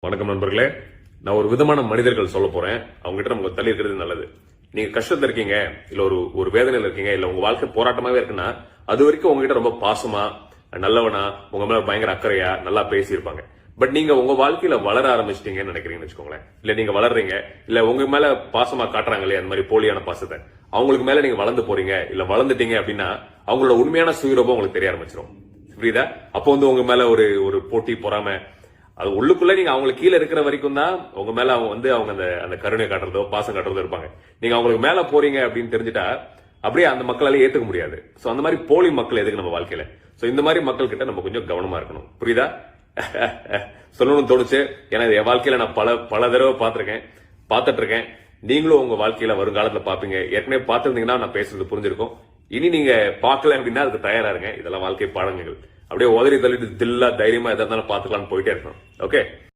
வணக்கம் நண்பர்களே. நான் ஒரு விதமான மனிதர்கள் சொல்ல போறேன். அவங்க கிட்ட நமக்கு தள்ளி இருக்கிறது நல்லது. நீங்க கஷ்டத்துல இருக்கீங்க, இல்ல ஒரு வேதனையில இருக்கீங்க, இல்ல உங்க வாழ்க்கை போராட்டமாவே இருக்குன்னா அது வரைக்கும் உங்ககிட்ட ரொம்ப பாசமா, நல்லவனா, உங்க மேல பயங்கர அக்கறையா நல்லா பேசியிருப்பாங்க. பட் நீங்க உங்க வாழ்க்கையில வளர ஆரம்பிச்சிட்டீங்கன்னு நினைக்கிறீங்கன்னு வச்சுக்கோங்களேன். இல்ல நீங்க வளர்றீங்க, இல்ல உங்க மேல பாசமா காட்டுறாங்களே அந்த மாதிரி போலியான பாசத்தை, அவங்களுக்கு மேல நீங்க வளர்ந்து போறீங்க, இல்ல வளர்ந்துட்டீங்க அப்படின்னா அவங்களோட உண்மையான சுயரூபம் உங்களுக்கு தெரிய ஆரம்பிச்சிடும். புரியுதா? அப்போ உங்க மேல ஒரு போட்டி பொறாம, அது உள்ளுக்குள்ள நீங்க அவங்களுக்கு கீழே இருக்கிற வரைக்கும் தான் உங்க மேல அவங்க அந்த கருணை காட்டுறதோ பாசம் காட்டுறதோ இருப்பாங்க. நீங்க அவங்களுக்கு மேல போறீங்க அப்படின்னு தெரிஞ்சுட்டா அப்படியே அந்த மக்களால ஏத்துக்க முடியாது. சோ அந்த மாதிரி போலி மக்கள் எதுக்கு நம்ம வாழ்க்கையில? சோ இந்த மாதிரி மக்கள் கிட்ட நம்ம கொஞ்சம் கவனமா இருக்கணும். புரியுதா? சொல்லணும்னு தோணுச்சு. ஏன்னா என் வாழ்க்கையில நான் பல தடவை பார்த்துட்டு இருக்கேன். நீங்களும் உங்க வாழ்க்கையில வருங்காலத்துல பாப்பீங்க. ஏற்கனவே பார்த்திருந்தீங்கன்னா நான் பேசுறது புரிஞ்சிருக்கும். இனி நீங்க பார்க்கல அப்படின்னா அதுக்கு தயாரா இருங்க. இதெல்லாம் வாழ்க்கை பாடங்கள். அப்படியே உதறி தள்ளிட்டு தில்லா தைரியமா எதா இருந்தாலும் பாத்துக்கலாம்னு போயிட்டே இருக்கணும். ஓகே.